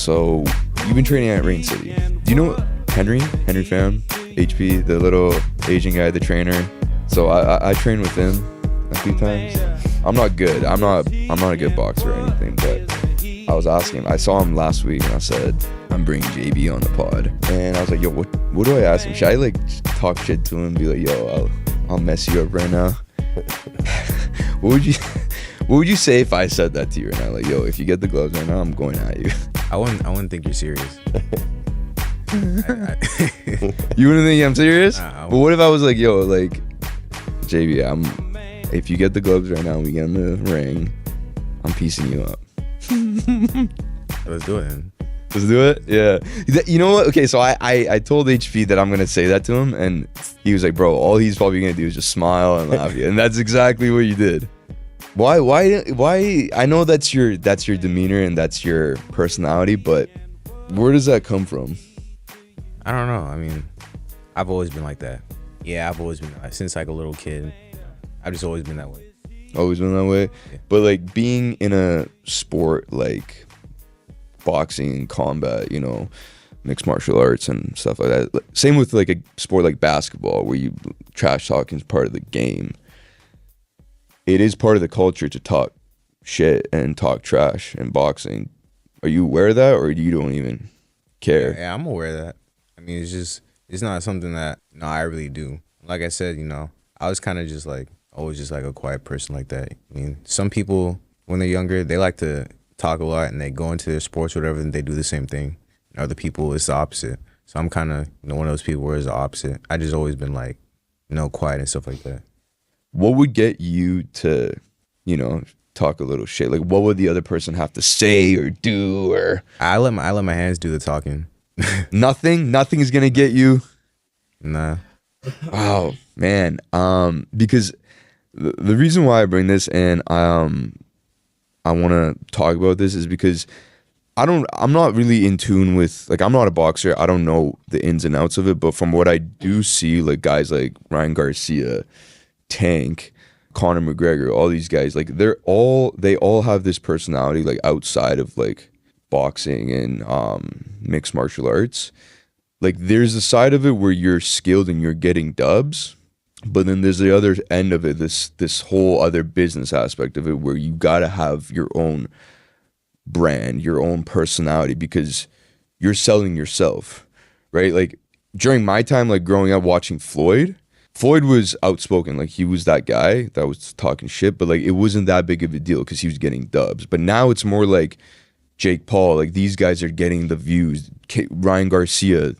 So you've been training at Rain City. Do you know Henry Pham, HP, the little Asian guy, the trainer? So I trained with him a few times. I'm not good. I'm not a good boxer or anything, but I was asking him. I saw him last week and I said, I'm bringing JB on the pod. And I was like, yo, what do I ask him? Should I like talk shit to him and be like, yo, I'll mess you up right now? What would you say if I said that to you right now? Like, yo, if you get the gloves right now, I'm going at you. I wouldn't think you're serious. You wouldn't think I'm serious? Nah, but what if I was like, yo, like, JB, if you get the gloves right now and we get in the ring, I'm piecing you up. Let's do it then. Let's do it? Yeah. You know what? Okay, so I told HP that I'm going to say that to him, and he was like, bro, all he's probably going to do is just smile and laugh at you. And that's exactly what you did. Why? I know that's your demeanor and that's your personality, but where does that come from? I don't know. I mean, I've always been like that. Yeah, I've always been since like a little kid. I've just always been that way. Always been that way? Yeah. But like being in a sport like boxing, combat, you know, mixed martial arts and stuff like that. Same with like a sport like basketball where you trash talking is part of the game. It is part of the culture to talk shit and talk trash in boxing. Are you aware of that, or you don't even care? Yeah, I'm aware of that. I mean, it's not something that I really do. Like I said, I was kind of just like always just like a quiet person like that. I mean, some people when they're younger, they like to talk a lot and they go into their sports or whatever and they do the same thing. And other people, it's the opposite. So I'm kind of one of those people where it's the opposite. I just always been like quiet and stuff like that. What would get you to, talk a little shit? Like, what would the other person have to say or do? Or I let my hands do the talking. Nothing is gonna get you. Nah. Oh man. Because the reason why I bring this and I want to talk about this is because I'm not really in tune with, like, I'm not a boxer. I don't know the ins and outs of it, but from what I do see, like guys like Ryan Garcia, Tank, Conor McGregor, all these guys, like they all have this personality like outside of like boxing and mixed martial arts. Like there's a side of it where you're skilled and you're getting dubs, but then there's the other end of it, this whole other business aspect of it where you gotta have your own brand, your own personality, because you're selling yourself, right? Like during my time, like growing up watching Floyd was outspoken. Like he was that guy that was talking shit, but like it wasn't that big of a deal because he was getting dubs. But now it's more like Jake Paul, like these guys are getting the views. Ryan Garcia,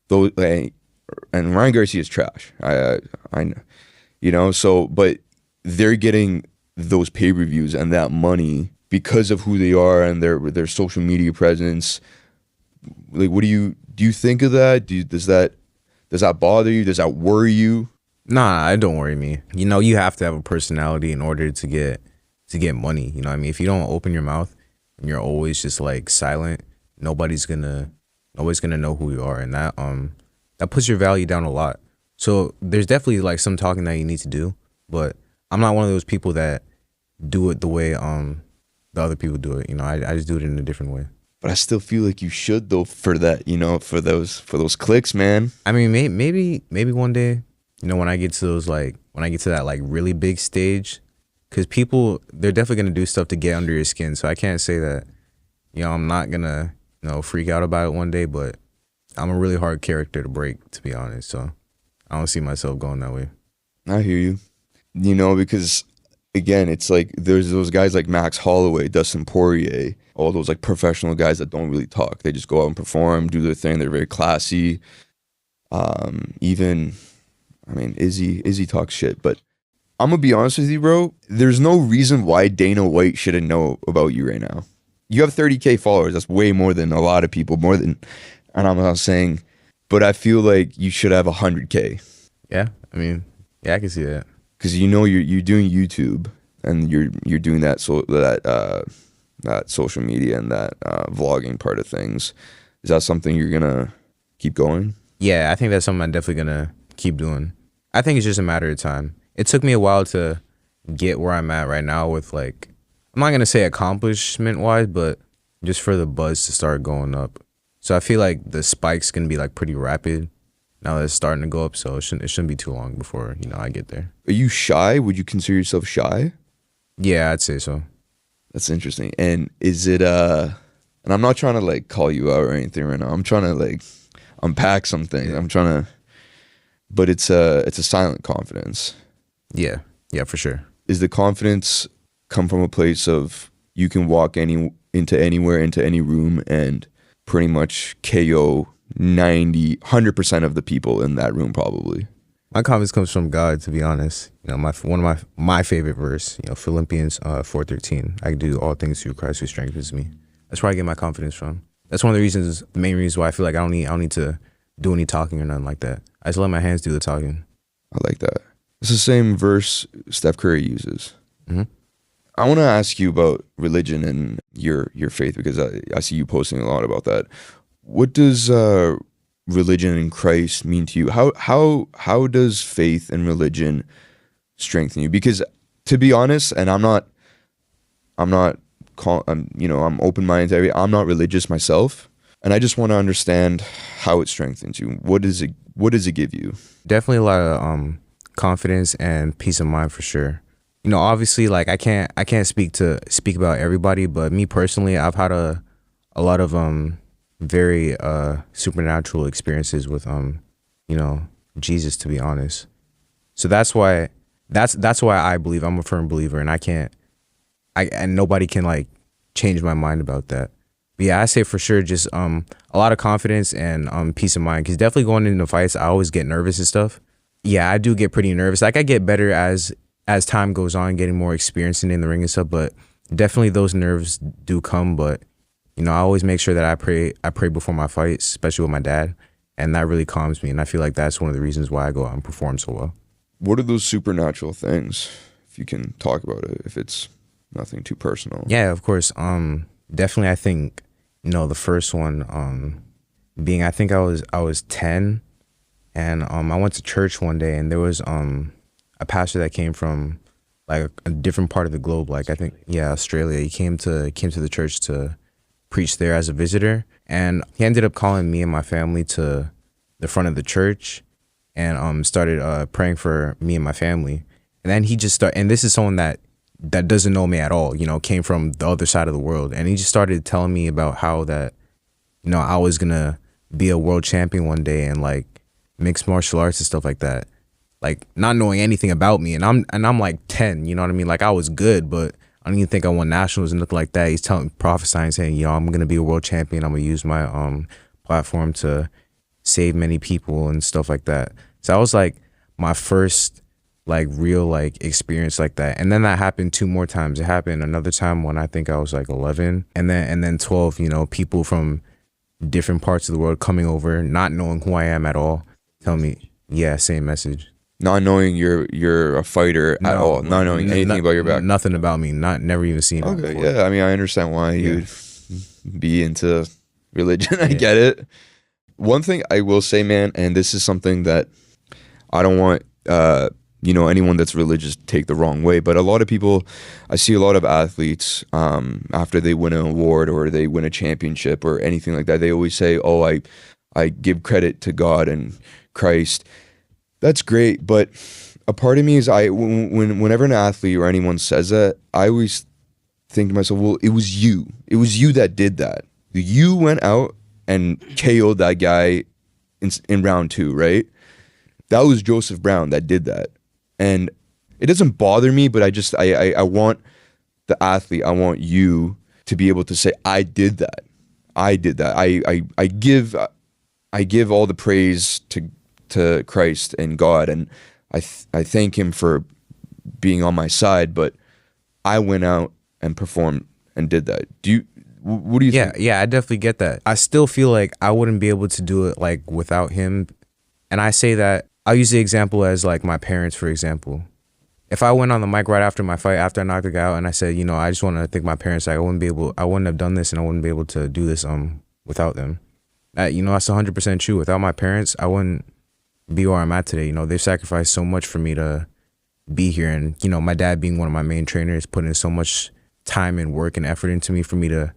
those, and Ryan Garcia's trash. I know, so but they're getting those pay-per-views and that money because of who they are and their social media presence. Like, what do you think of that? Does that bother you? Does that worry you? Nah, it don't worry me. You have to have a personality in order to get money. You know what I mean? If you don't open your mouth and you're always just like silent, nobody's gonna know who you are, and that puts your value down a lot. So there's definitely like some talking that you need to do, but I'm not one of those people that do it the way the other people do it. I just do it in a different way. But I still feel like you should though, for that, for those clicks, man. I mean, maybe one day, when I get to that like really big stage, because people, they're definitely gonna do stuff to get under your skin. So I can't say that, I'm not gonna freak out about it one day, but I'm a really hard character to break, to be honest. So I don't see myself going that way. I hear you. Because again, it's like there's those guys like Max Holloway, Dustin Poirier, all those like professional guys that don't really talk. They just go out and perform, do their thing. They're very classy. Izzy talks shit, but I'm gonna be honest with you, bro. There's no reason why Dana White shouldn't know about you right now. You have 30K followers. That's way more than a lot of people, and I'm not saying, but I feel like you should have 100K. Yeah, I mean, yeah, I can see that. Because you're doing YouTube and you're doing that that social media and that vlogging part of things. Is that something you're gonna keep going? Yeah, I think that's something I'm definitely gonna keep doing. I think it's just a matter of time. It took me a while to get where I'm at right now with, like, I'm not gonna say accomplishment wise, but just for the buzz to start going up. So I feel like the spike's gonna be like pretty rapid now that it's starting to go up. So it shouldn't be too long before I get there. Are you shy? Would you consider yourself shy? Yeah, I'd say so. That's interesting. And is it and I'm not trying to like call you out or anything right now. I'm trying to like unpack some things. I'm trying to, but it's a silent confidence. Yeah, for sure. Is the confidence come from a place of you can walk into anywhere, into any room, and pretty much KO 100% of the people in that room probably? My confidence comes from God, to be honest. One of my favorite verse, Philippians 4:13. I can do all things through Christ who strengthens me. That's where I get my confidence from. That's one of the main reasons why I feel like I don't need to do any talking or nothing like that. I just let my hands do the talking. I like that. It's the same verse Steph Curry uses. Mm-hmm. I want to ask you about religion and your faith, because I see you posting a lot about that. What does religion in Christ mean to you? How does faith and religion strengthen you? Because to be honest, and I'm open-minded to everything. I'm not religious myself, and I just want to understand how it strengthens you. What does it give you? Definitely a lot of confidence and peace of mind for sure. Obviously, like I can't speak about everybody, but me personally, I've had a lot of very supernatural experiences with Jesus, to be honest. So that's why I believe. I'm a firm believer, and and nobody can like change my mind about that. But yeah, I say for sure just a lot of confidence and peace of mind, because definitely going into fights, I always get nervous and stuff. Yeah, I do get pretty nervous. Like I get better as time goes on, getting more experience in the ring and stuff, but definitely those nerves do come. But I always make sure that I pray before my fights, especially with my dad, and that really calms me, and I feel like that's one of the reasons why I go out and perform so well. What are those supernatural things, if you can talk about it, if it's nothing too personal? Yeah, of course. Definitely I think the first one being, I think I was 10, and I went to church one day, and there was a pastor that came from like a different part of the globe, like I think Australia. He came to the church to preach there as a visitor, and he ended up calling me and my family to the front of the church and started praying for me and my family. And then he just started, and this is someone that doesn't know me at all, came from the other side of the world, and he just started telling me about how that I was gonna be a world champion one day, and like mixed martial arts and stuff like that, like not knowing anything about me, and I'm like 10, you know what I mean? Like I was good, but I don't even think I won nationals and nothing like that. He's prophesying, saying, I'm gonna be a world champion. I'm gonna use my platform to save many people and stuff like that. So that was like my first like real like experience like that. And then that happened 2 more times. It happened another time when I think I was like 11, and then 12. People from different parts of the world coming over, not knowing who I am at all, tell me, same message. Not knowing you're a fighter at all, not knowing anything about your background. Nothing about me, never even seen it before. Yeah, I mean, I understand why you'd be into religion. I get it. One thing I will say, man, and this is something that I don't want anyone that's religious to take the wrong way, but a lot of people, I see a lot of athletes after they win an award or they win a championship or anything like that, they always say, I give credit to God and Christ. That's great, but a part of me is whenever an athlete or anyone says that, I always think to myself, well, it was you that did that. You went out and KO'd that guy in round 2, right? That was Joseph Brown that did that. And it doesn't bother me, but I want the athlete, I want you to be able to say, I did that. I give all the praise to Christ and God, and I thank him for being on my side, but I went out and performed and did that. What do you think? Yeah, I definitely get that. I still feel like I wouldn't be able to do it like without him. And I say that, I'll use the example as like my parents, for example. If I went on the mic right after my fight, after I knocked the guy out, and I said, I just want to thank my parents, like I wouldn't have done this, and I wouldn't be able to do this without them. That's 100% true. Without my parents, I wouldn't be where I'm at today. They've sacrificed so much for me to be here, and my dad being one of my main trainers, put in so much time and work and effort into me for me to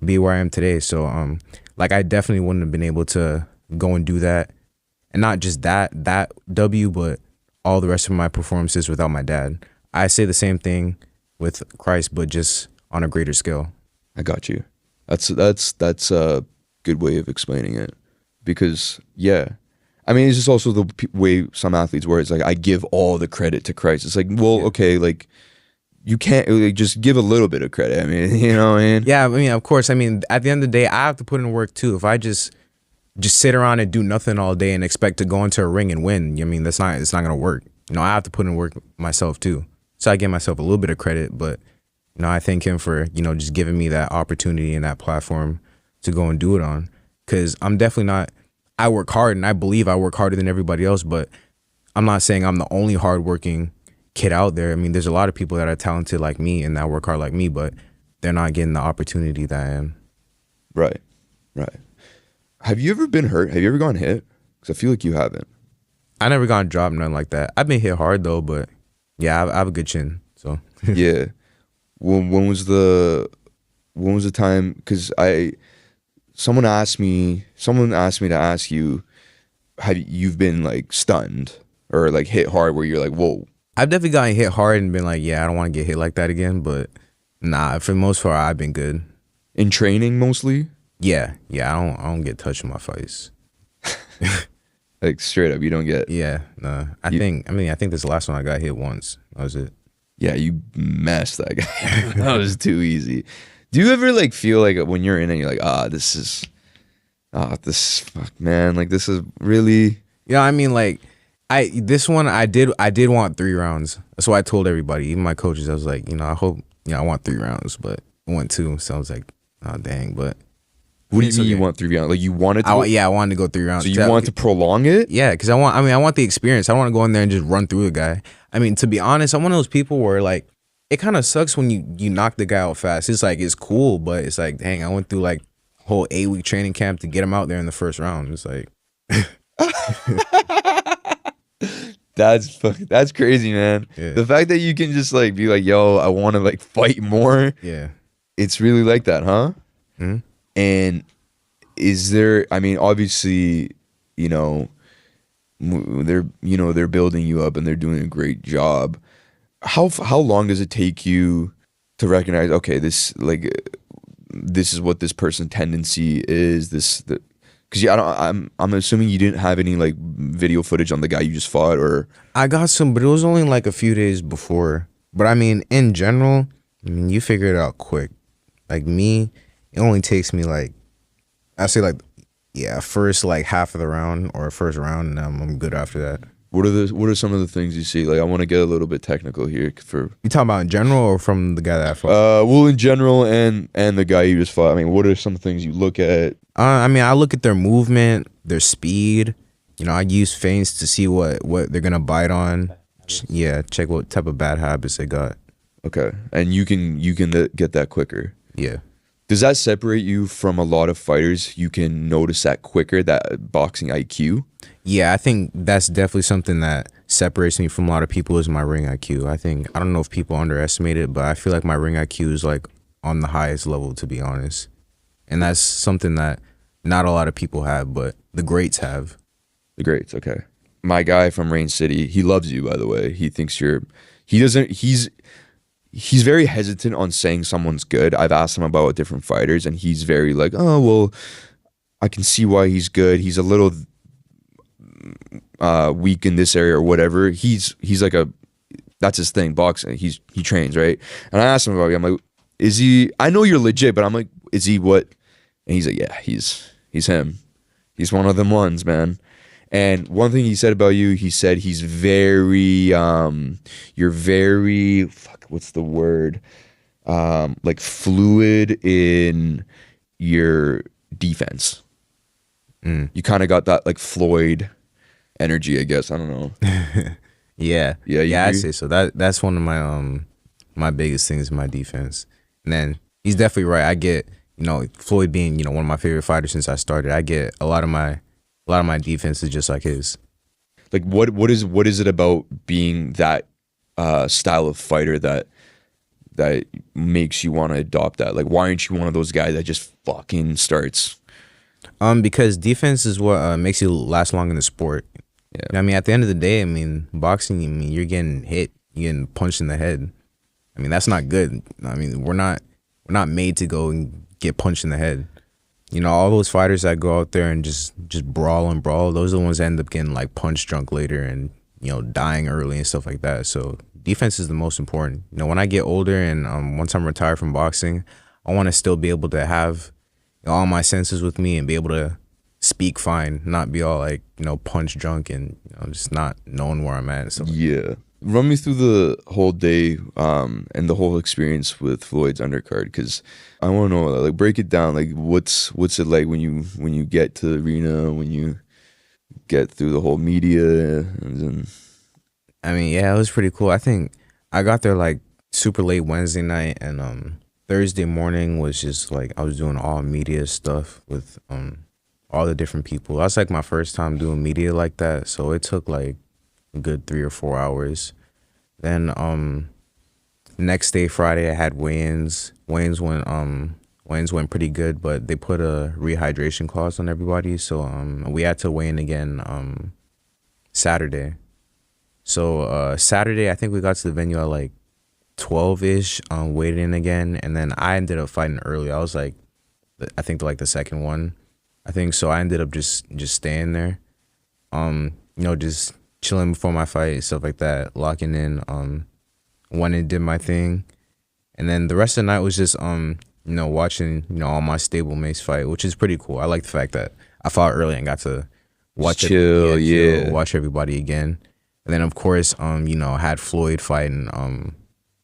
be where I am today. So like I definitely wouldn't have been able to go and do that, and not just that W, but all the rest of my performances without my dad. I say the same thing with Christ, but just on a greater scale. I got you. That's a good way of explaining it, because yeah, I mean, it's just also the way some athletes where it's like, I give all the credit to Christ. It's like, well, okay, like you can't like, just give a little bit of credit. I mean, you know what I mean? Yeah, I mean, of course. I mean, at the end of the day, I have to put in work too. If I just sit around and do nothing all day and expect to go into a ring and win, I mean, it's not gonna work. You know, I have to put in work myself too. So I give myself a little bit of credit, but you know, I thank him for, you know, just giving me that opportunity and that platform to go and do it on. Because I'm definitely not. I work hard, and I believe I work harder than everybody else, but I'm not saying I'm the only hardworking kid out there. I mean, there's a lot of people that are talented like me and that work hard like me, but they're not getting the opportunity that I am. Right, right. Have you ever been hurt? Have you ever gone hit? Because I feel like you haven't. I never got dropped, nothing like that. I've been hit hard though, but yeah, I have a good chin. So Yeah. When was the time? Because someone asked me to ask you, have you've been like stunned or like hit hard where you're like, whoa? I've definitely gotten hit hard and been like, yeah, I don't want to get hit like that again. But nah, for the most part, I've been good. In training mostly? Yeah. I don't get touched in my fights. Like straight up, you don't get. Yeah, nah. I think this is the last one I got hit once. That was it. Yeah, you messed that guy. That was too easy. Do you ever like feel like when you're in it, you're like, this fuck, man, like this is really. Yeah, I mean, like, this one I did want 3 rounds. That's why I told everybody, even my coaches. I was like, you know, I hope, you know, I want 3 rounds, but I want 2. So I was like, oh dang, but. What do you mean you want 3 rounds? Like you wanted to? I wanted to go 3 rounds. So you want to prolong it? Yeah, because I want the experience. I don't want to go in there and just run through a guy. I mean, to be honest, I'm one of those people where like it kind of sucks when you knock the guy out fast. It's like it's cool, but it's like, dang, I went through like a whole 8-week training camp to get him out there in the first round. It's like that's crazy, man. Yeah. The fact that you can just like be like, yo, I want to like fight more. Yeah, it's really like that, huh? Mm-hmm. And is there? I mean, obviously, you know, they're building you up and they're doing a great job. How long does it take you to recognize, okay, this is what this person's tendency is? Because yeah, I'm assuming you didn't have any like video footage on the guy you just fought, or I got some, but it was only like a few days before. But I mean, in general, I mean, you figure it out quick. Like me, it only takes me like, I say like, yeah, first like half of the round or first round, and I'm good after that. What are some of the things you see? Like, I want to get a little bit technical here. You talking about in general or from the guy that I fought? Well, in general and the guy you just fought. I mean, what are some things you look at? I mean, I look at their movement, their speed. You know, I use feints to see what they're gonna bite on. Yeah, check what type of bad habits they got. Okay, and you can get that quicker. Yeah. Does that separate you from a lot of fighters? You can notice that quicker, that boxing IQ? Yeah, I think that's definitely something that separates me from a lot of people is my ring IQ. I don't know if people underestimate it, but I feel like my ring IQ is like on the highest level, to be honest. And that's something that not a lot of people have, but the greats have. The greats, okay. My guy from Rain City, he loves you, by the way. He thinks he's very hesitant on saying someone's good. I've asked him about different fighters, and he's very like, oh, well, I can see why he's good. He's a little weak in this area or whatever. He's like that's his thing, boxing. He trains, right? And I asked him about it. I'm like, is he? I know you're legit, but I'm like, is he what? And he's like, yeah, he's him. He's one of them ones, man. And one thing he said about you, he said he's very, you're very, what's the word? Like fluid in your defense. You kind of got that like Floyd energy, I guess. I don't know. Yeah. Yeah, I'd say so. That's one of my biggest things in my defense. And then he's definitely right. I get, you know, Floyd being, you know, one of my favorite fighters since I started. I get a lot of my defense is just like his. Like what is it about being that style of fighter that that makes you want to adopt that? Like, why aren't you one of those guys that just fucking starts? Because defense is what makes you last long in the sport. Yeah. I mean, at the end of the day, I mean, boxing, I mean, you're getting hit, you're getting punched in the head. I mean, that's not good. I mean, we're not made to go and get punched in the head. You know, all those fighters that go out there and just brawl and brawl, those are the ones that end up getting like punch drunk later and, you know, dying early and stuff like that. So defense is the most important. You know, when I get older and once I'm retired from boxing, I want to still be able to have, you know, all my senses with me and be able to speak fine, not be all like, you know, punch drunk and, you know, just not knowing where I'm at and stuff. Yeah. Run me through the whole day and the whole experience with Floyd's undercard, because I want to know, like, break it down. Like, what's it like when you get to the arena, when you get through the whole media, and then... I mean, yeah, it was pretty cool. I think I got there like super late Wednesday night, and Thursday morning was just like I was doing all media stuff with all the different people. That's like my first time doing media like that, so it took like a good 3 or 4 hours. Then next day, Friday, I had weigh-ins. Weigh-ins went pretty good, but they put a rehydration clause on everybody, so we had to weigh in again Saturday. So Saturday, I think we got to the venue at like 12-ish, weighed in again, and then I ended up fighting early. I was like, I think like the second one, I think. So I ended up just staying there, you know, just chilling before my fight, stuff like that, locking in. Went and did my thing, and then the rest of the night was just you know, watching, you know, all my stablemates fight, which is pretty cool. I like the fact that I fought early and got to watch watch everybody again. And then of course, you know, had Floyd fighting,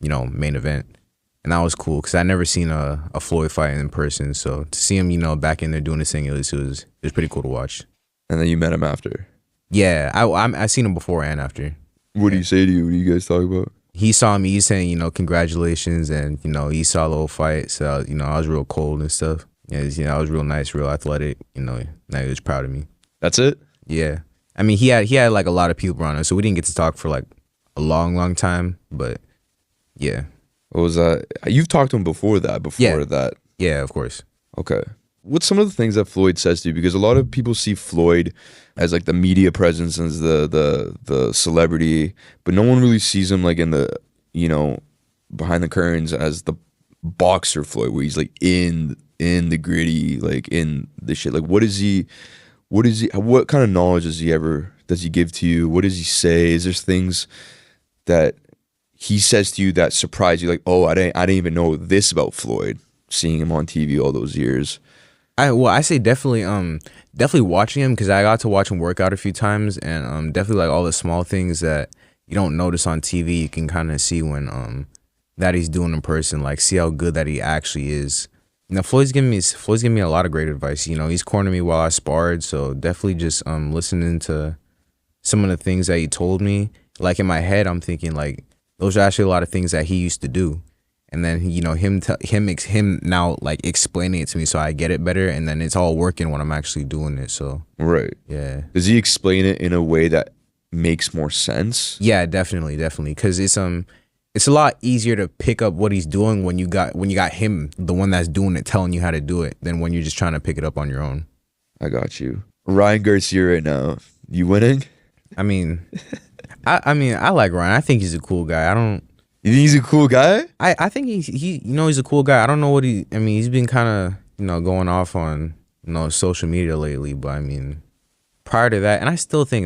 you know, main event, and that was cool because I never seen a Floyd fight in person. So to see him, you know, back in there doing his thing, it was pretty cool to watch. And then you met him after. Yeah, I seen him before and after. What do you say to you? What do you guys talk about? He saw me. He's saying, you know, congratulations, and you know, he saw the whole fight. So you know, I was real cold and stuff. Yeah, you know, I was real nice, real athletic. You know, now he was proud of me. That's it. Yeah. I mean, he had like a lot of people around us, so we didn't get to talk for like a long time. But yeah. What was that? You've talked to him before that. Yeah, of course. Okay. What's some of the things that Floyd says to you? Because a lot of people see Floyd as like the media presence, as the celebrity, but no one really sees him like in the, you know, behind the curtains as the boxer Floyd, where he's like in the gritty, like in the shit. Like, what kind of knowledge does he give to you? What does he say? Is there things that he says to you that surprise you? Like, oh, I didn't even know this about Floyd, seeing him on TV all those years. I say definitely watching him, because I got to watch him work out a few times, and definitely like all the small things that you don't notice on TV, you can kind of see when that he's doing in person. Like, see how good that he actually is. You know, Floyd's giving me a lot of great advice. You know, he's cornered me while I sparred, so definitely just listening to some of the things that he told me. Like, in my head, I'm thinking like those are actually a lot of things that he used to do, and then, you know, him now like explaining it to me, so I get it better, and then it's all working when I'm actually doing it. So right, yeah. Does he explain it in a way that makes more sense? Yeah, definitely, because it's a lot easier to pick up what he's doing when you got him, the one that's doing it, telling you how to do it, than when you're just trying to pick it up on your own. I got you. Ryan Garcia right now, you winning? I mean, I like Ryan. I think he's a cool guy. You think he's a cool guy? I think he's a cool guy. I don't know what he's been kind of, you know, going off on, you know, social media lately, but I mean, prior to that, and I still think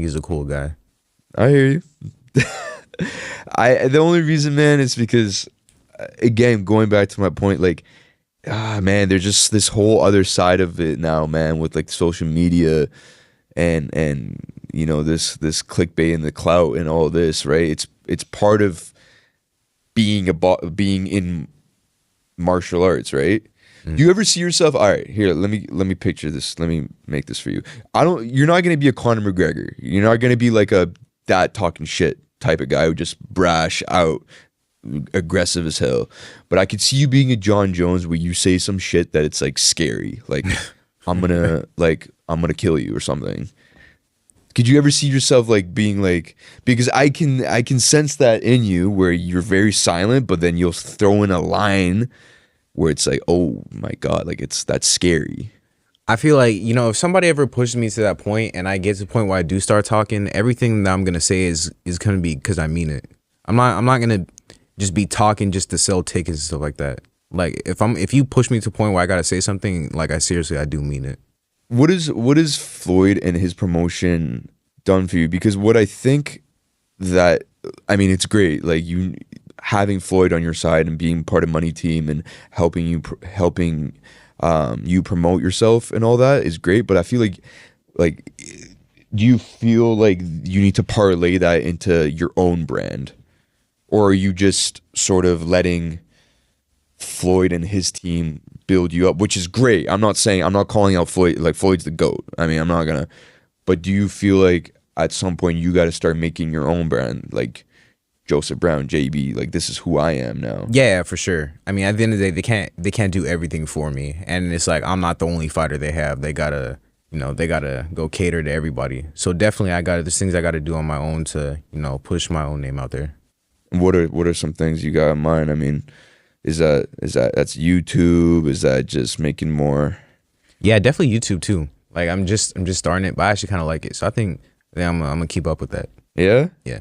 he's a cool guy. I hear you. The only reason, man, is because, again, going back to my point, like, man, there's just this whole other side of it now, man, with like social media and you know, this clickbait and the clout and all this, right? It's part of being in martial arts, right? Do you ever see yourself? All right, here, let me picture this. Let me make this for you. You're not gonna be a Conor McGregor. You're not gonna be like that talking shit type of guy who just brash out, aggressive as hell. But I could see you being a John Jones where you say some shit that it's like scary, like I'm gonna kill you or something. Could you ever see yourself like being like, because I can sense that in you where you're very silent, but then you'll throw in a line where it's like, oh my God, like that's scary. I feel like, if somebody ever pushes me to that point and I get to the point where I do start talking, everything that I'm gonna say is gonna be because I mean it. I'm not gonna just be talking just to sell tickets and stuff like that. Like if you push me to a point where I gotta say something, like I do mean it. What is Floyd and his promotion done for you? Because what I think that, I mean, it's great. Like you having Floyd on your side and being part of Money Team and helping you promote yourself and all that is great. But I feel like do you feel like you need to parlay that into your own brand, or are you just sort of letting Floyd and his team build you up, which is great. I'm not calling out Floyd, like Floyd's the GOAT. I mean, I'm not gonna, but do you feel like at some point you got to start making your own brand, like Joseph Brown, JB, like this is who I am now? Yeah, for sure. I mean, at the end of the day, they can't do everything for me, and it's like I'm not the only fighter they have. They gotta, they gotta go cater to everybody. So definitely, there's things I gotta do on my own to, push my own name out there. What are some things you got in mind? I mean, is that's YouTube? Is that just making more? Yeah, definitely YouTube too. Like I'm just starting it, but I actually kind of like it. So I think I'm gonna keep up with that. Yeah. Yeah.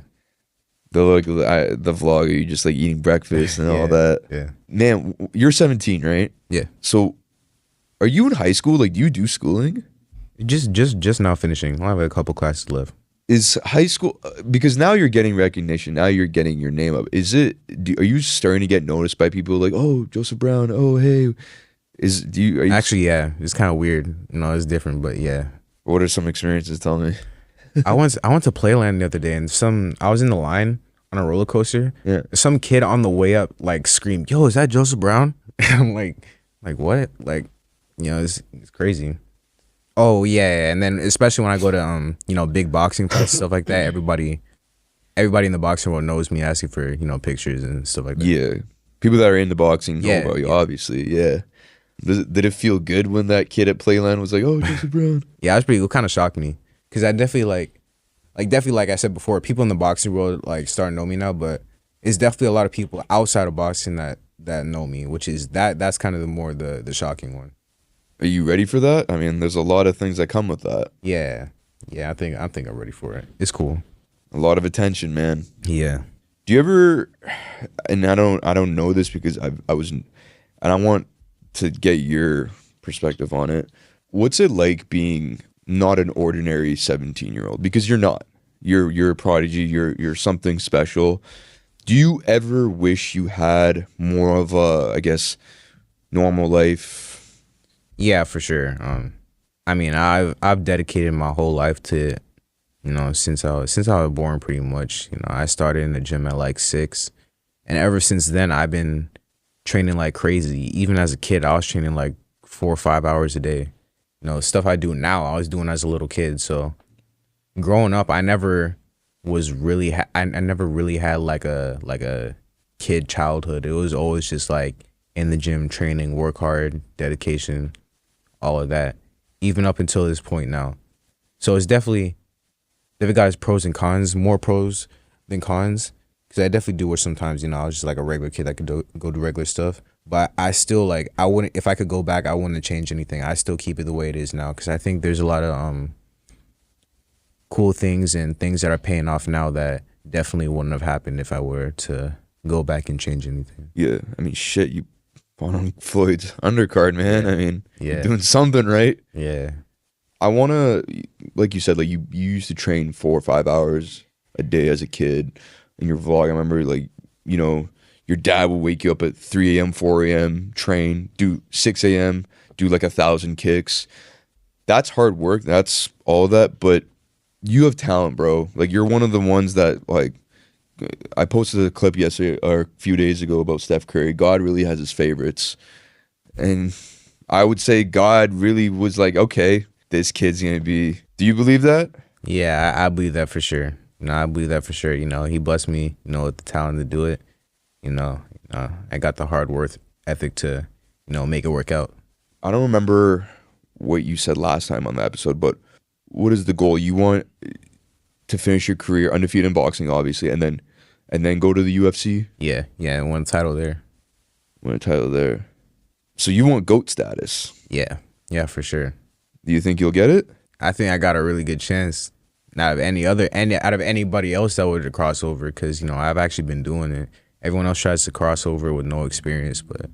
The vlog, are you just like eating breakfast and all that? Yeah. Man, you're 17, right? Yeah. So, are you in high school? Like, do you do schooling? Just now finishing. I have a couple classes left. Is high school, because now you're getting recognition, now you're getting your name up. Are you starting to get noticed by people like, oh, Joseph Brown, oh hey, are you actually, yeah, it's kind of weird. It's different, but yeah. What are some experiences? Tell me. I went to Playland the other day, and I was in the line on a roller coaster. Yeah. Some kid on the way up like screamed, "Yo, is that Joseph Brown?" And I'm like what? Like, it's crazy. Oh yeah, and then especially when I go to big boxing fights, stuff like that, everybody in the boxing world knows me, asking for pictures and stuff like that. Yeah, people that are into boxing know about you, yeah. Obviously. Yeah. Did it feel good when that kid at Playland was like, "Oh, Joseph Brown"? Yeah, it kind of shocked me because I definitely definitely like I said before, people in the boxing world like start to know me now, but it's definitely a lot of people outside of boxing that know me, which is that's kind of the shocking one. Are you ready for that? I mean, there's a lot of things that come with that. Yeah. I think I'm ready for it. It's cool. A lot of attention, man. Yeah. Do you ever? And I don't know this because I was, and I want to get your perspective on it. What's it like being not an ordinary 17-year-old? Because you're not. You're a prodigy. You're something special. Do you ever wish you had more of a, I guess, normal life? Yeah, for sure. I mean, I've dedicated my whole life to it, since I was born, pretty much. I started in the gym at like 6, and ever since then I've been training like crazy. Even as a kid, I was training like 4 or 5 hours a day. Stuff I do now, I was doing as a little kid. So growing up, I never was really I never really had like a kid childhood. It was always just like in the gym, training, work hard, dedication, all of that, even up until this point now. So it's definitely got its pros and cons, more pros than cons. Because I definitely do wish sometimes, I was just like a regular kid that could go do regular stuff. But I still I wouldn't, if I could go back, I wouldn't change anything. I still keep it the way it is now. Because I think there's a lot of cool things and things that are paying off now that definitely wouldn't have happened if I were to go back and change anything. Yeah, I mean, shit, you fought on Floyd's undercard, man. Yeah. I mean, Yeah. you're doing something right. Yeah. I want to, like you said, like you used to train 4 or 5 hours a day as a kid. In your vlog, I remember your dad would wake you up at 3 a.m., 4 a.m., train, do 6 a.m., do like 1,000 kicks. That's hard work. That's all that. But you have talent, bro. Like you're one of the ones that like, I posted a clip yesterday or a few days ago about Steph Curry. God really has his favorites. And I would say God really was like, okay, this kid's going to be. Do you believe that? Yeah, I believe that for sure. I believe that for sure. He blessed me, with the talent to do it. I got the hard work ethic to, make it work out. I don't remember what you said last time on the episode, but what is the goal? You want to finish your career undefeated in boxing, obviously, and then go to the UFC, Yeah, yeah, and won a title there. win a title there. So you want GOAT status? Yeah, yeah, for sure. Do you think you'll get it? I think I got a really good chance. Out of out of anybody else that would cross over, because I've actually been doing it. Everyone else tries to cross over with no experience, but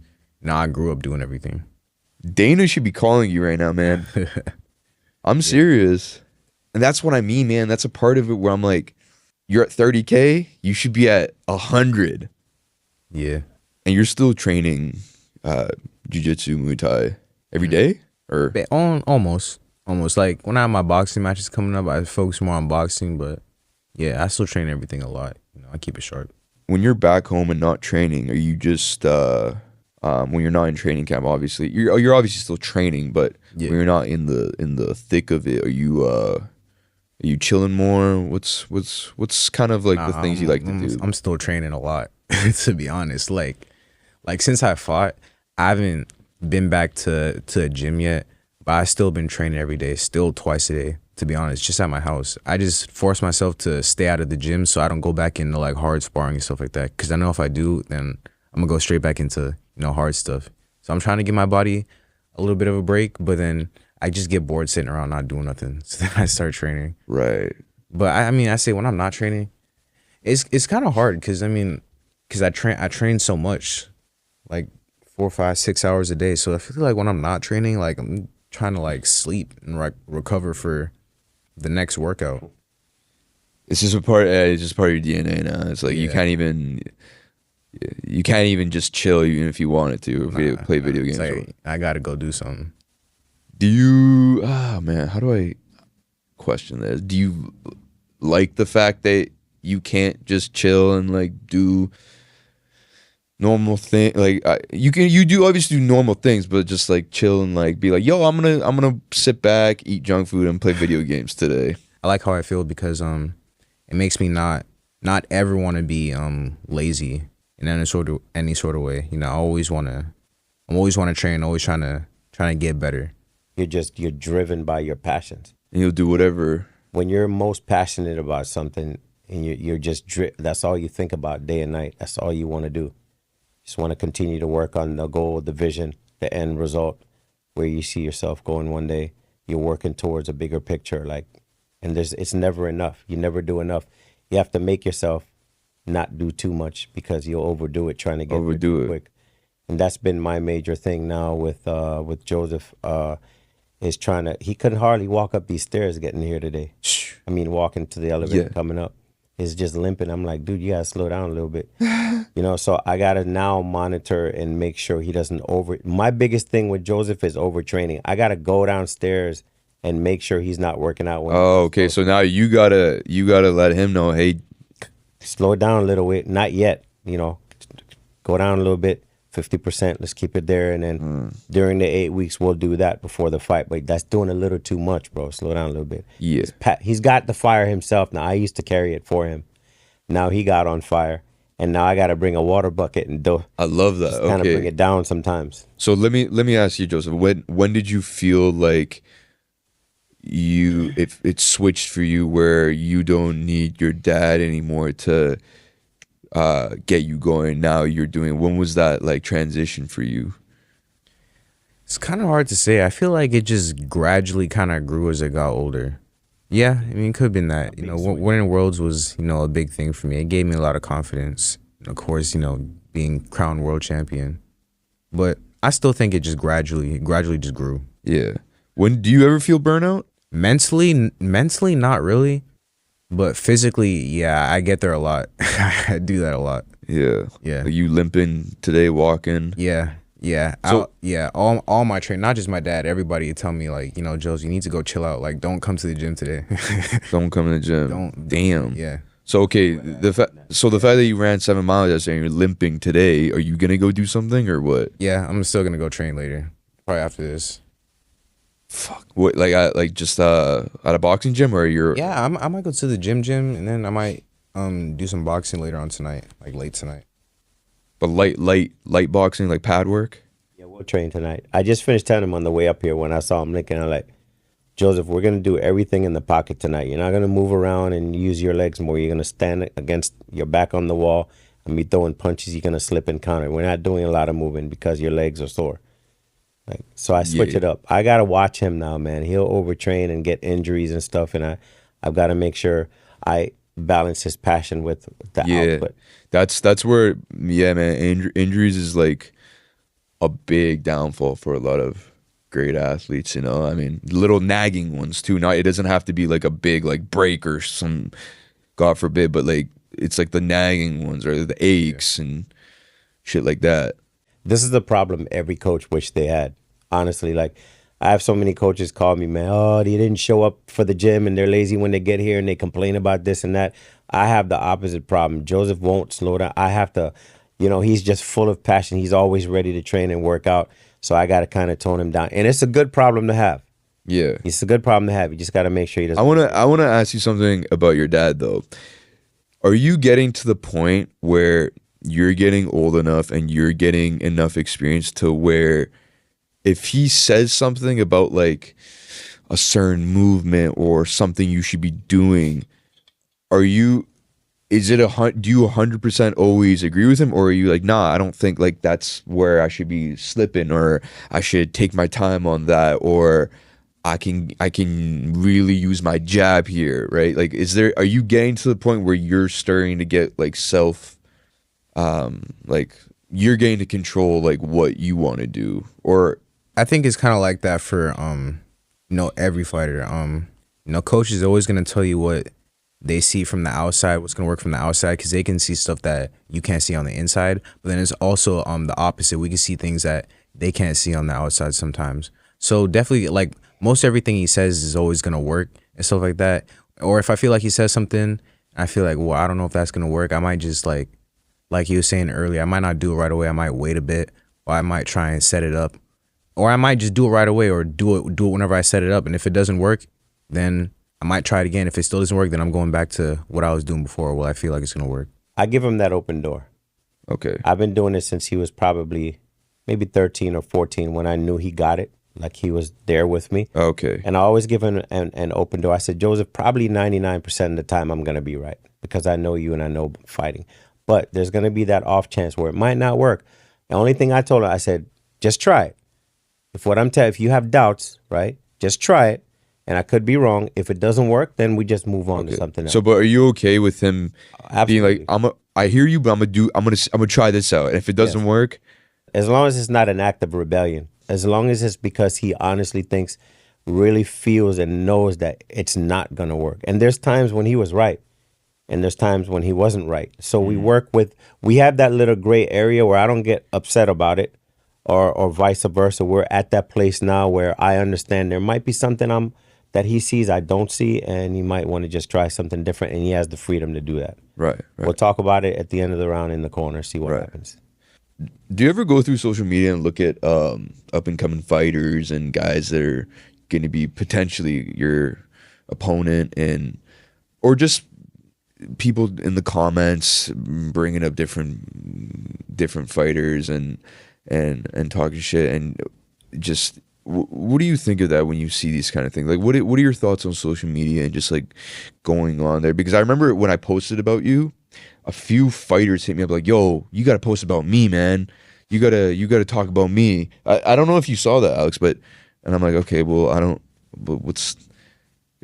I grew up doing everything. Dana should be calling you right now, man. I'm serious. And that's what I mean, man. That's a part of it where I'm like, you're at 30K, you should be at 100. Yeah. And you're still training jiu-jitsu, Muay Thai every day? Or Almost. Like when I have my boxing matches coming up, I focus more on boxing, but yeah, I still train everything a lot. I keep it sharp. when you're back home and not training, are you just when you're not in training camp, obviously you're obviously still training, but Yeah. when you're not in the thick of it, are you chilling more? What's kind of like the things you like to do? I'm still training a lot, to be honest. Like since I fought, I haven't been back to a gym yet, but I still been training every day, still twice a day, to be honest, just at my house. I just force myself to stay out of the gym so I don't go back into like hard sparring and stuff like that. Cause I know if I do, then I'm gonna go straight back into, hard stuff. So I'm trying to give my body a little bit of a break, but then I just get bored sitting around not doing nothing. So then I start training. Right. But I say when I'm not training, it's kind of hard because I train so much, like 4, 5, 6 hours a day. So I feel like when I'm not training, like I'm trying to like sleep and recover for the next workout. It's just a part. It's just part of your DNA now. It's like you Yeah. can't even just chill even if you wanted to. If you play video It's games. like I gotta go do something. Do you? Ah, man. How do I question this? Do you like the fact that you can't just chill and like do normal thing? Like you do obviously do normal things, but just like chill and like be like, yo, I'm gonna sit back, eat junk food, and play video games today. I like how I feel because it makes me not ever want to be lazy in any sort of way. I always want to train, always trying to get better. You're driven by your passions. And you'll do whatever. When you're most passionate about something and you're just that's all you think about day and night. That's all you want to do. Just want to continue to work on the goal, the vision, the end result, where you see yourself going one day. You're working towards a bigger picture, and it's never enough. You never do enough. You have to make yourself not do too much because you'll overdo it trying to get there too quick. And that's been my major thing now with Joseph. Is he couldn't hardly walk up these stairs getting here today. I mean, walking to the elevator, coming up. He's just limping. I'm like, dude, you gotta slow down a little bit. So I gotta now monitor and make sure he doesn't my biggest thing with Joseph is overtraining. I gotta go downstairs and make sure he's not working out. Oh, okay. So now you gotta let him know, hey, slow it down a little bit. Not yet, go down a little bit. 50%, let's keep it there, and then during the 8 weeks we'll do that before the fight. But that's doing a little too much, bro. Slow down a little bit. Yeah, he's got the fire himself now. I used to carry it for him. Now he got on fire, and now I got to bring a water bucket and I love that. kind of Okay, bring it down sometimes. so let me ask you, Joseph. When did you feel like it switched for you where you don't need your dad anymore to get you going? Now you're doing. When was that like transition for you? It's kind of hard to say. I feel like it just gradually kind of grew as I got older. Yeah, it could have been that. Winning Worlds was, a big thing for me. It gave me a lot of confidence. And of course, being crowned world champion. But I still think it just gradually just grew. Yeah. When do you ever feel burnout? Mentally, not really. But physically, yeah, I get there a lot. I do that a lot. Yeah. Yeah. Like you limping today, walking. Yeah. So all my train, not just my dad, everybody would tell me like, Joes, you need to go chill out. Like, don't come to the gym today. Don't come in the gym. Damn. Yeah. So okay, the fact that you ran 7 miles yesterday and you're limping today, are you gonna go do something or what? Yeah, I'm still gonna go train later, probably after this. Fuck. What, like just at a boxing gym, or you're? Yeah, I might go to the gym, and then I might do some boxing later on tonight, like late tonight. But light boxing, like pad work. Yeah, we'll train tonight. I just finished telling him on the way up here when I saw him linking. I'm like, Joseph, we're going to do everything in the pocket tonight. You're not going to move around and use your legs more. You're going to stand against your back on the wall and be throwing punches. You're going to slip and counter. We're not doing a lot of moving because your legs are sore. Like, so I switch Yeah. it up. I got to watch him now, man. He'll overtrain and get injuries and stuff. And I've got to make sure I balance his passion with the Yeah, output. that's where, yeah, man. Injuries is like a big downfall for a lot of great athletes. You know, I mean, little nagging ones too. Not, it doesn't have to be like a big like break or some, God forbid, but like it's like the nagging ones or the aches and shit like that. This is the problem every coach wish they had. Honestly, like I have so many coaches call me, man, oh, they didn't show up for the gym and they're lazy when they get here and they complain about this and that. I have the opposite problem. Joseph won't slow down. I have to, he's just full of passion. He's always ready to train and work out. So I got to kind of tone him down. And it's a good problem to have. Yeah. It's a good problem to have. You just got to make sure he doesn't. I wanna ask you something about your dad though. Are you getting to the point where you're getting old enough and you're getting enough experience to where if he says something about like a certain movement or something you should be doing, do you 100% always agree with him, or are you like, nah, I don't think like that's where I should be slipping, or I should take my time on that, or I can really use my jab here, right? Like, are you getting to the point where you're starting to get like like you're getting to control like what you want to do? Or I think it's kind of like that for every fighter. Coach is always gonna tell you what they see from the outside, what's gonna work from the outside, because they can see stuff that you can't see on the inside. But then it's also the opposite. We can see things that they can't see on the outside sometimes. So definitely, like, most everything he says is always gonna work and stuff like that. Or if I feel like he says something, I feel like, well, I don't know if that's gonna work. I might just like you were saying earlier, I might not do it right away. I might wait a bit, or I might try and set it up, or I might just do it right away, or do it whenever I set it up. And if it doesn't work, then I might try it again. If it still doesn't work, then I'm going back to what I was doing before, or what I feel like it's gonna work. I give him that open door. okay, I've been doing it since he was probably maybe 13 or 14 when I knew he got it. Like he was there with me. okay, And I always give him an open door. I said, Joseph, probably 99% of the time I'm going to be right because I know you and I know fighting. But there's going to be that off chance where it might not work. The only thing I told him, I said, just try it. If you have doubts, right, just try it. And I could be wrong. If it doesn't work, then we just move on to something else. So, but are you okay with him Absolutely. being like, I hear you, but I'm gonna try this out. And if it doesn't work, As long as it's not an act of rebellion, as long as it's because he honestly thinks, really feels and knows that it's not going to work. And there's times when he was right and there's times when he wasn't right. So we have that little gray area where I don't get upset about it or vice versa. We're at that place now where I understand there might be something that he sees I don't see, and he might want to just try something different, and he has the freedom to do that. right. We'll talk about it at the end of the round in the corner, see what happens. Do you ever go through social media and look at up and coming fighters and guys that are going to be potentially your opponent, or just people in the comments bringing up different fighters and talking shit, and just what do you think of that when you see these kind of things? Like, what are your thoughts on social media and just like going on there? Because I remember when I posted about you, a few fighters hit me up like, yo, you got to post about me, man. You gotta talk about me. I don't know if you saw that, Alex, and I'm like, okay, well, I don't, but what's,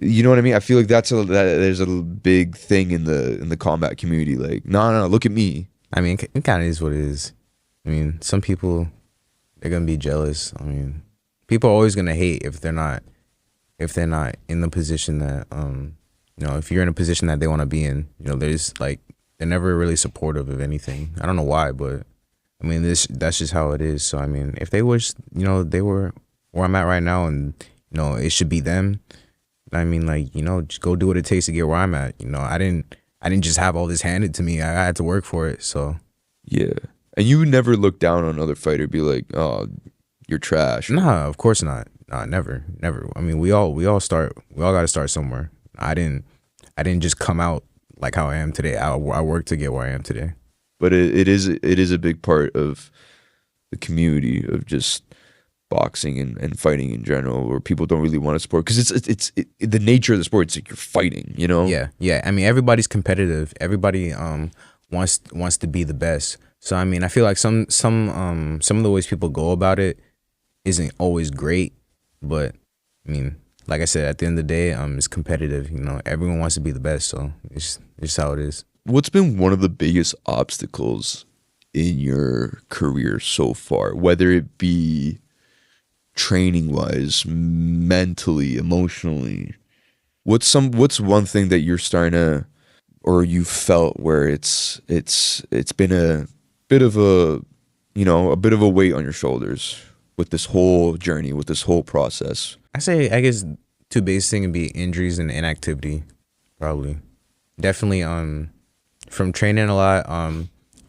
you know what I mean? I feel like there's a big thing in the combat community. Like, no, look at me. I mean, it kind of is what it is. I mean, some people, they're gonna be jealous. I mean, people are always gonna hate if they're not in the position that if you're in a position that they want to be in. There's like, they're never really supportive of anything. I don't know why, but I mean, that's just how it is. So I mean, if they wish they were where I'm at right now, and it should be them, I mean, like, just go do what it takes to get where I'm at. I didn't just have all this handed to me. I had to work for it. So Yeah. And you would never look down on another fighter, be like, oh, you're trash. nah, of course not. Nah, never. I mean, we all got to start somewhere. I didn't just come out like how I am today. I worked to get where I am today. But it is a big part of the community of just boxing and fighting in general, where people don't really want to support because it's the nature of the sport. It's like you're fighting, you know. Yeah. I mean, everybody's competitive. Everybody wants to be the best. So I mean, I feel like some of the ways people go about it isn't always great, but I mean, like I said, at the end of the day, it's competitive. You know, everyone wants to be the best, so it's just how it is. What's been one of the biggest obstacles in your career so far, whether it be training wise, mentally, emotionally? What's one thing that you're starting to, or you felt where it's been a bit of a, you know, a bit of a weight on your shoulders with this whole journey, with this whole process? I guess two biggest things would be injuries and inactivity, probably. Definitely from training a lot,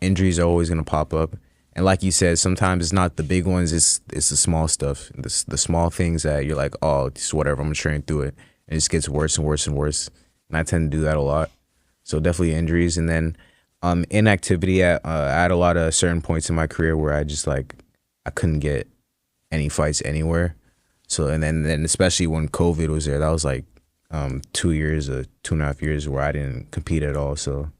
injuries are always gonna pop up. And like you said, sometimes it's not the big ones, it's the small stuff. The small things that you're like, oh, just whatever, I'm gonna train through it. And it just gets worse and worse and worse. And I tend to do that a lot. So definitely injuries. And then inactivity at a lot of certain points in my career where I just like I couldn't get any fights anywhere. So and then especially when COVID was there, that was like 2 years or 2.5 years where I didn't compete at all. So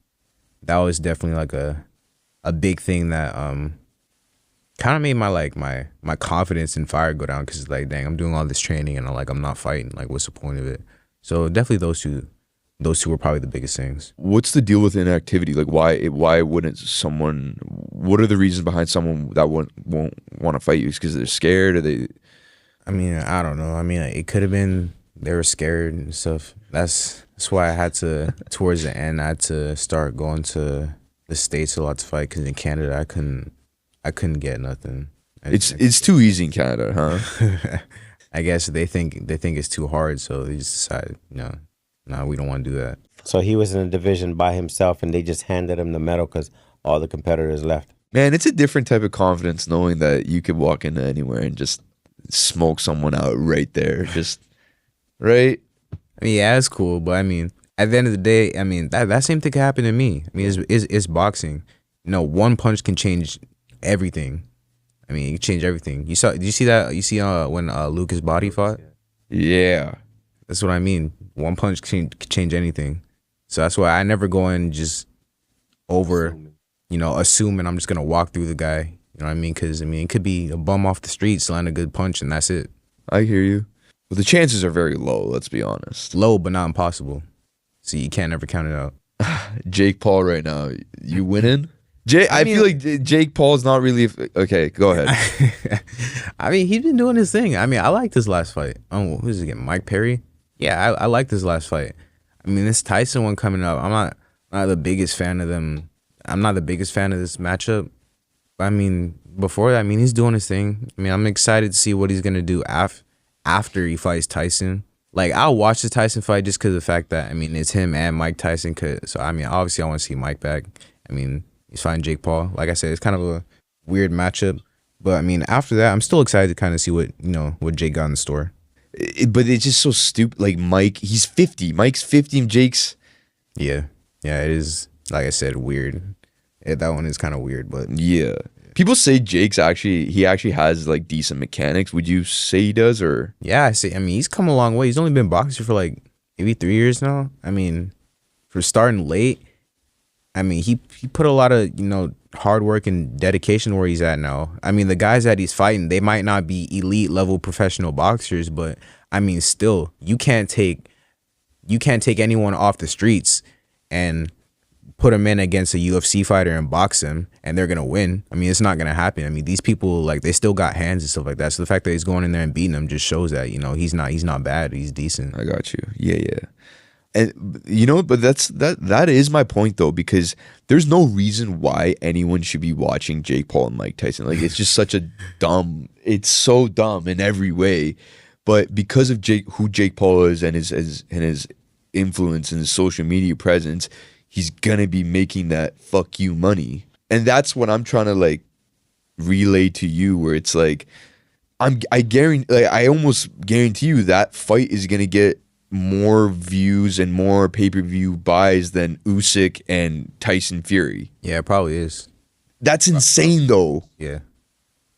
that was definitely like a big thing that kind of made my confidence and fire go down, because like, dang, I'm doing all this training and I'm not fighting. Like, what's the point of it? So definitely those two were probably the biggest things. What's the deal with inactivity? Like, why wouldn't someone? What are the reasons behind someone that won't want to fight you? Is because they're scared, or they? I mean, I don't know. I mean, it could have been they were scared and stuff. That's why I had to, towards the end, I had to start going to the States a lot to fight, because in Canada I couldn't get nothing. It's too easy in Canada, huh? I guess they think it's too hard, so they just decided, no, we don't want to do that. So he was in a division by himself, and they just handed him the medal because all the competitors left. Man, it's a different type of confidence knowing that you could walk into anywhere and just smoke someone out right there. Just right. I mean, yeah, it's cool, but I mean, at the end of the day, I mean, that same thing could happen to me. I mean, it's boxing. One punch can change everything. I mean, it can change everything. Did you see that? You see when Lucas Body fought? Yeah. That's what I mean. One punch can change anything. So that's why I never go in just assuming I'm just going to walk through the guy. You know what I mean? Because, I mean, it could be a bum off the streets, land a good punch, and that's it. I hear you. But the chances are very low, let's be honest. Low, but not impossible. So you can't ever count it out. Jake Paul right now, you winning? I feel like Jake Paul's not really... Okay, go ahead. I mean, he's been doing his thing. I mean, I liked his last fight. Oh, who's it again? Mike Perry? Yeah, I liked his last fight. I mean, this Tyson one coming up, I'm not the biggest fan of them. I'm not the biggest fan of this matchup. But I mean, before that, I mean, he's doing his thing. I mean, I'm excited to see what he's going to do after he fights Tyson. Like, I'll watch the Tyson fight just because of the fact that, I mean, it's him and Mike Tyson. So, I mean, obviously I want to see Mike back. I mean, he's fighting Jake Paul. Like I said, it's kind of a weird matchup. But, I mean, after that, I'm still excited to kind of see what Jake got in the store. But it's just so stupid. Like, Mike, he's 50. Mike's 50 and Jake's... Yeah, it is, like I said, weird. That one is kind of weird, but... Yeah. People say Jake's actually has like decent mechanics. Would you say he does, or? Yeah, I mean, he's come a long way. He's only been boxing for like maybe 3 years now. I mean, for starting late, I mean, he put a lot of, hard work and dedication where he's at now. I mean, the guys that he's fighting, they might not be elite level professional boxers, but I mean, still, you can't take anyone off the streets and put him in against a UFC fighter and box him and they're gonna win. I mean, it's not gonna happen. I mean, these people, like, they still got hands and stuff like that. So the fact that he's going in there and beating them just shows that, he's not bad. He's decent. I got you. Yeah. And but that is my point though, because there's no reason why anyone should be watching Jake Paul and Mike Tyson. Like, it's just it's so dumb in every way. But because of who Jake Paul is and his influence and his social media presence, he's gonna be making that fuck you money. And that's what I'm trying to like relay to you, where it's like I almost guarantee you that fight is gonna get more views and more pay-per-view buys than Usyk and Tyson Fury. Yeah, it probably is. That's insane though. Yeah.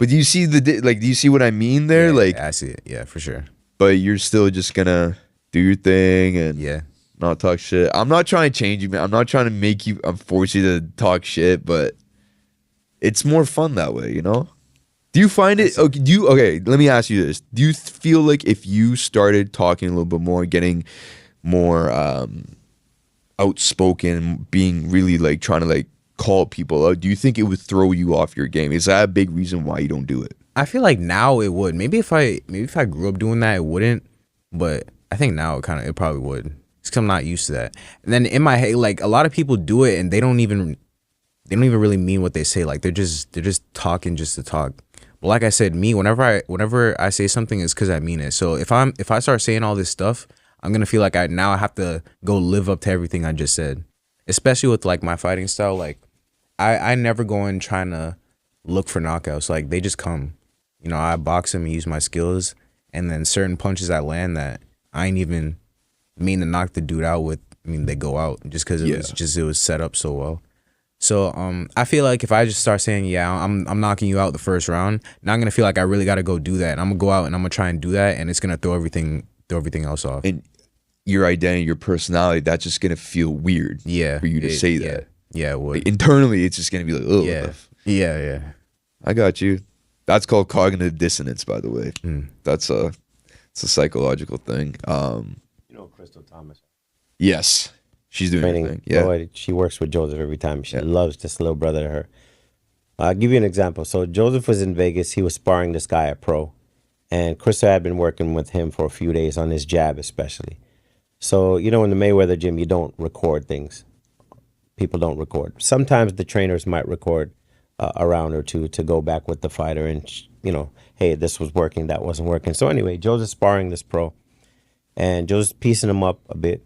But do you see like? Do you see what I mean there? Yeah, Like, I see it. Yeah, for sure. but you're still just gonna do your thing and Yeah. not talk shit. I'm not trying to change you, man. I'm not trying to make you. I'm force you to talk shit, but it's more fun that way, you know. Do you find it? Okay, okay? Let me ask you this: do you feel like if you started talking a little bit more, getting more outspoken, being really like trying to like call people out, do you think it would throw you off your game? Is that a big reason why you don't do it? I feel like now it would. Maybe if I grew up doing that, it wouldn't. But I think now it probably would. It's 'cause I'm not used to that. And then in my head, like a lot of people do it and they don't even really mean what they say. Like they're just talking just to talk. But like I said, me, whenever I say something, it's because I mean it. So if I start saying all this stuff, I'm gonna feel like I have to go live up to everything I just said. Especially with like my fighting style. Like I never go in trying to look for knockouts. Like they just come. You know, I box them and use my skills, and then certain punches I land that I ain't even mean to knock the dude out with. I mean, they go out just because it was set up so well. So I feel like if I just start saying, yeah, I'm knocking you out the first round, now I'm gonna feel like I really gotta go do that. And I'm gonna go out and I'm gonna try and do that, and it's gonna throw everything else off. And your identity, your personality, that's just gonna feel weird. Yeah, for you to say that. Yeah, it would. Like, internally, it's just gonna be like, oh, Yeah. I got you. That's called cognitive dissonance, by the way. It's a psychological thing. You know Crystal Thomas. Yes, she's doing her Training. thing. Yeah, Boy, she works with Joseph every time. She loves this little brother to her. I'll give you an example. So Joseph was in Vegas. He was sparring this guy at pro. And Crystal had been working with him for a few days on his jab especially. So, you know, in the Mayweather gym, you don't record things. People don't record. Sometimes the trainers might record a round or two to go back with the fighter and, you know, hey, this was working, that wasn't working. So anyway, Joseph's sparring this pro. And Joseph's piecing him up a bit.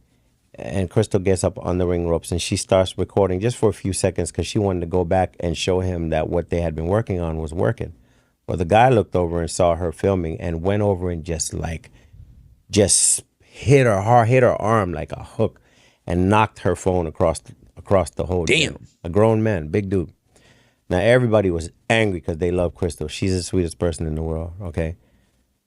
And Crystal gets up on the ring ropes and she starts recording just for a few seconds because she wanted to go back and show him that what they had been working on was working. Well, the guy looked over and saw her filming and went over and just hit her hard, hit her arm like a hook and knocked her phone across the whole gym. A grown man, big dude. Now, everybody was angry because they love Crystal. She's the sweetest person in the world, okay?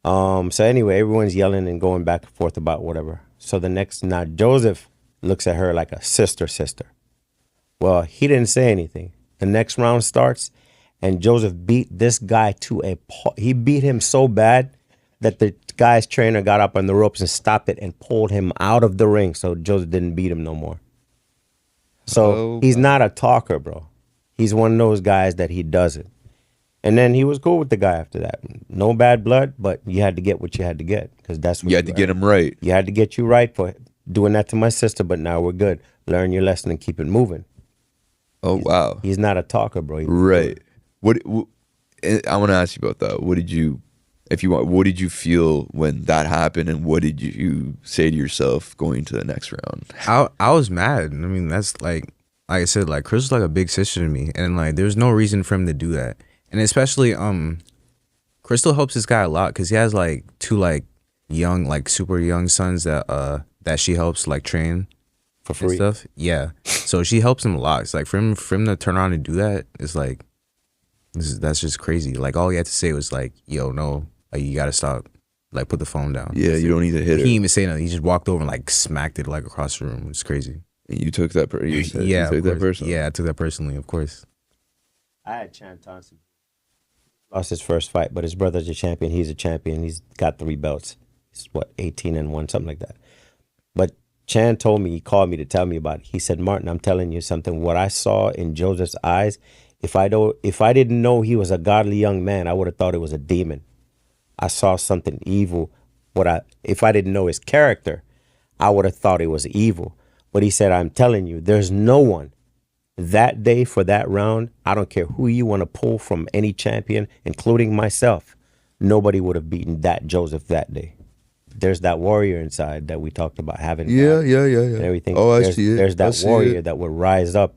So anyway, everyone's yelling and going back and forth about whatever. So now Joseph looks at her like a sister. Well, he didn't say anything. The next round starts, and Joseph beat this guy he beat him so bad that the guy's trainer got up on the ropes and stopped it and pulled him out of the ring so Joseph didn't beat him no more. So he's not a talker, bro. He's one of those guys that he doesn't. And then he was cool with the guy after that. No bad blood, but you had to get what you had to get because that's what you had to get him right. You had to get you right for doing that to my sister, but now we're good. Learn your lesson and keep it moving. Wow. He's not a talker, bro. Right. What I want to ask you about that. What did you feel when that happened, and what did you say to yourself going to the next round? I was mad. I mean, that's like I said, like Chris was like a big sister to me, and like there's no reason for him to do that. And especially Crystal helps this guy a lot because he has like two like young, like super young sons that she helps like train for free and stuff. Yeah, so she helps him a lot. It's like for him to turn around and do that, it's like that's just crazy. Like all he had to say was like, "Yo, no, like you gotta stop. Like put the phone down." Yeah, you don't need to hit it. He didn't even say nothing. He just walked over and like smacked it like across the room. It's crazy. And you took that. You took that personally. Yeah, I took that personally, of course. I had Chan Thompson. Lost his first fight, but his brother's a champion. He's a champion. He's got 3 belts. He's 18-1, something like that. But Chan told me, he called me to tell me about it. He said, Martin, I'm telling you something. What I saw in Joseph's eyes, if I didn't know he was a godly young man, I would have thought it was a demon. I saw something evil. If I didn't know his character, I would have thought it was evil. But he said, I'm telling you, there's no one that day for that round. I don't care who you want to pull from any champion, including myself. Nobody would have beaten that Joseph that day. There's that warrior inside that we talked about having. Yeah. And everything. Oh, I see it. There's that warrior that will rise up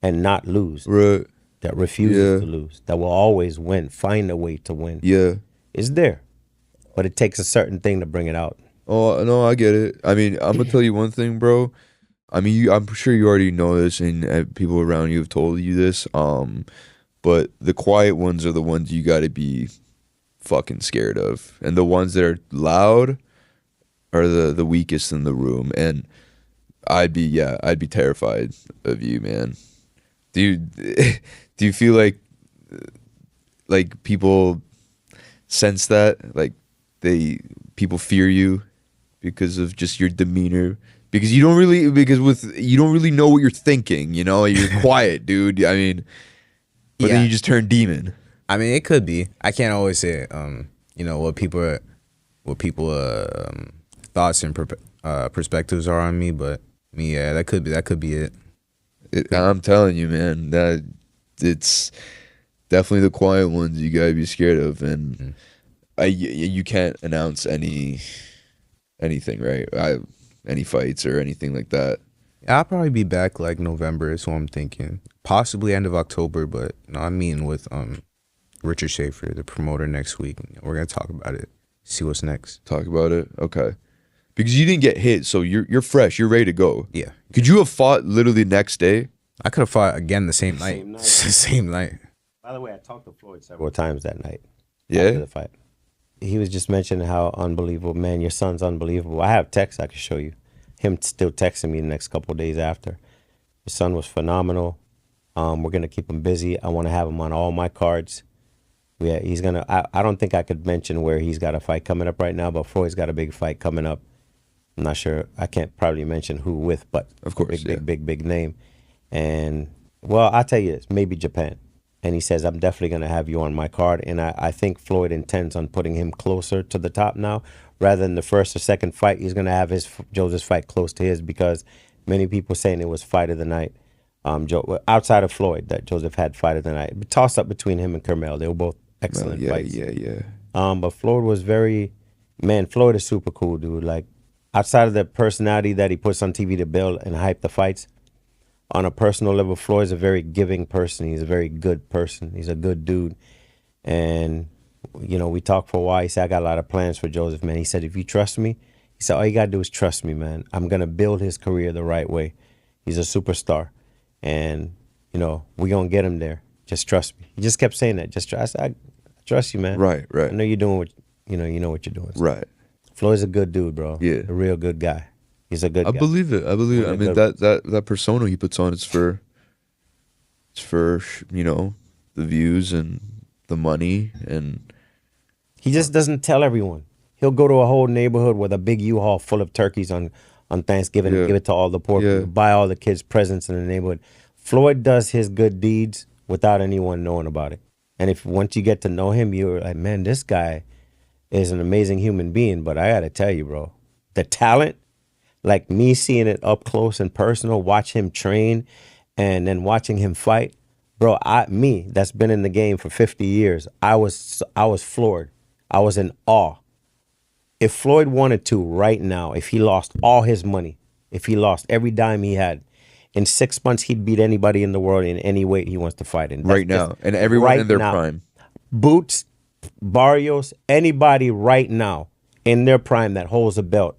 and not lose. Right. That refuses to lose. That will always win. Find a way to win. Yeah. It's there. But it takes a certain thing to bring it out. Oh, no, I get it. I mean, I'm going to tell you one thing, bro. I mean, I'm sure you already know this, and people around you have told you this. but the quiet ones are the ones you got to be fucking scared of, and the ones that are loud are the weakest in the room. And I'd be terrified of you, man. Do you do you feel like people sense that, like people fear you because of just your demeanor? Because you don't really know what you're thinking, you know? You're quiet, dude. I mean, but then you just turn demon. I mean, it could be. I can't always say it. You know, what people thoughts and perspectives are on me, but me, yeah, that could be it. I'm telling you, man, that it's definitely the quiet ones you gotta be scared of. And you can't announce anything, right? Any fights or anything like that. I'll probably be back like November is what I'm thinking. Possibly end of October, but no, I'm meeting with Richard Schaefer, the promoter, next week. We're gonna talk about it, see what's next. Talk about it, okay? Because you didn't get hit, so you're fresh, you're ready to go. Yeah. Could you have fought literally next day? I could have fought again the same night. Same night. By the way, I talked to Floyd several times that night. Yeah. After the fight. He was just mentioning how unbelievable, man, your son's unbelievable. I have texts I can show you. Him still texting me the next couple of days after. Your son was phenomenal. We're going to keep him busy. I want to have him on all my cards. Yeah, he's going to, I don't think I could mention where he's got a fight coming up right now, but Floyd's got a big fight coming up. I'm not sure. I can't probably mention who with, but of course, big name. And, well, I'll tell you this, maybe Japan. And he says, I'm definitely going to have you on my card. And I think Floyd intends on putting him closer to the top now. Rather than the first or second fight, he's going to have Joseph's fight close to his, because many people saying it was fight of the night. Outside of Floyd, that Joseph had fight of the night. Toss up between him and Kermel. They were both excellent fights. Yeah. But Floyd was Floyd is super cool, dude. Like, outside of the personality that he puts on TV to build and hype the fights, on a personal level, Floyd's a very giving person. He's a very good person. He's a good dude. And, you know, we talked for a while. He said, I got a lot of plans for Joseph, man. He said, if you trust me, he said, all you got to do is trust me, man. I'm going to build his career the right way. He's a superstar. And, you know, we're going to get him there. Just trust me. He just kept saying that. Just trust. I trust you, man. Right. I know you're doing you know what you're doing. So. Right. Floyd's a good dude, bro. Yeah. A real good guy. He's a good guy. I believe it. I mean, that persona he puts on, it's for you know, the views and the money, and he just doesn't tell everyone. He'll go to a whole neighborhood with a big U-Haul full of turkeys on Thanksgiving and give it to all the poor people, buy all the kids presents in the neighborhood. Floyd does his good deeds without anyone knowing about it. And once you get to know him, you're like, man, this guy is an amazing human being. But I got to tell you, bro, the talent, like me seeing it up close and personal, watch him train and then watching him fight, bro, that's been in the game for 50 years, I was floored. I was in awe. If Floyd wanted to right now, if he lost all his money, if he lost every dime he had, in 6 months, he'd beat anybody in the world in any weight he wants to fight in. Right now. And everyone in their prime. Boots, Barrios, anybody right now in their prime that holds a belt.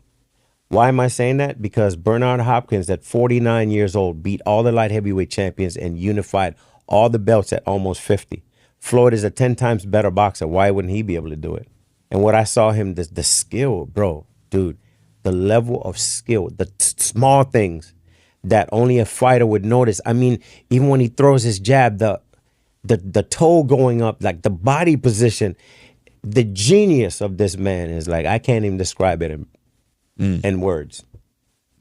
Why am I saying that? Because Bernard Hopkins, at 49 years old, beat all the light heavyweight champions and unified all the belts at almost 50. Floyd is a 10 times better boxer. Why wouldn't he be able to do it? And what I saw him, the skill, bro, dude, the level of skill, the small things that only a fighter would notice. I mean, even when he throws his jab, the toe going up, like the body position, the genius of this man is like, I can't even describe it in words.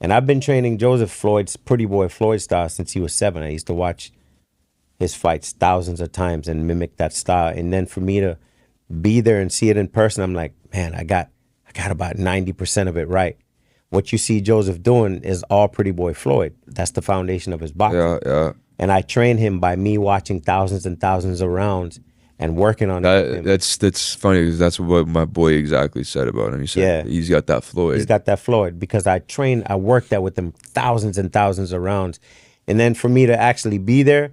And I've been training Joseph Floyd's Pretty Boy Floyd style since he was 7. I used to watch his fights thousands of times and mimic that style. And then for me to be there and see it in person, I'm like, man, I got about 90% of it right. What you see Joseph doing is all Pretty Boy Floyd. That's the foundation of his boxing. Yeah. And I trained him by me watching thousands and thousands of rounds and working on it. That's funny, because that's what my boy exactly said about him. He said he's got that Floyd. He's got that Floyd, because I worked that with him thousands and thousands of rounds. And then for me to actually be there,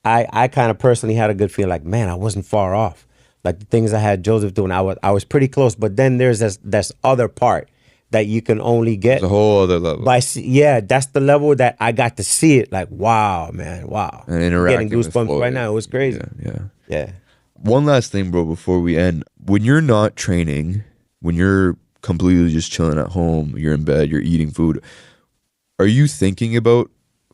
I kind of personally had a good feeling, like, man, I wasn't far off. Like the things I had Joseph doing, I was pretty close. But then there's this other part, that you can only get It's a whole other level. yeah, that's the level that I got to see it. Like, wow, man, wow. And I'm interacting getting with goosebumps Floyd. right now. It was crazy. Yeah. Yeah. One last thing, bro, before we end. When you're not training, when you're completely just chilling at home, you're in bed, you're eating food, are you thinking about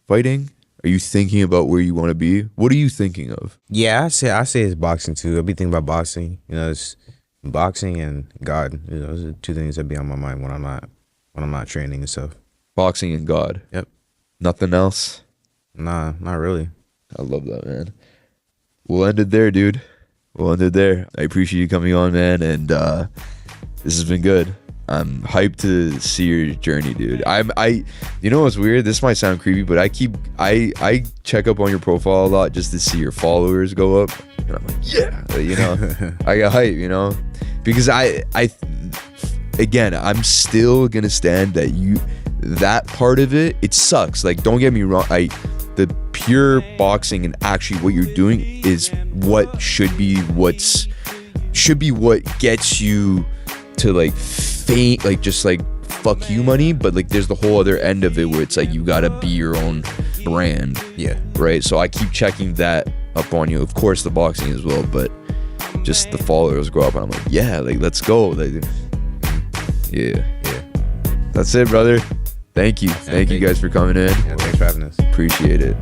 fighting? Are you thinking about where you want to be? What are you thinking of? Yeah, I say it's boxing too. I'll be thinking about boxing. You know, it's boxing and God. You know, those are two things that be on my mind when I'm not training and stuff. Boxing and God. Yep. Nothing else? Nah, not really. I love that, man. We'll end it there, dude. We'll end it there. I appreciate you coming on, man, and this has been good. I'm hyped to see your journey, dude. You know what's weird? This might sound creepy, but I check up on your profile a lot just to see your followers go up, and I'm like, yeah, you know, I got hype, you know, because again, I'm still gonna stand that part of it. It sucks. Like, don't get me wrong. The pure boxing and actually what you're doing is what should be what gets you to like fame, like just like fuck you money. But like there's the whole other end of it where it's like you gotta be your own brand. Yeah. Right. So I keep checking that up on you. Of course the boxing as well, but just the followers grow up and I'm like, yeah, like let's go. Like, yeah. That's it, brother. Thank you. Thank you guys for coming in. Yeah, thanks for having us. Appreciate it.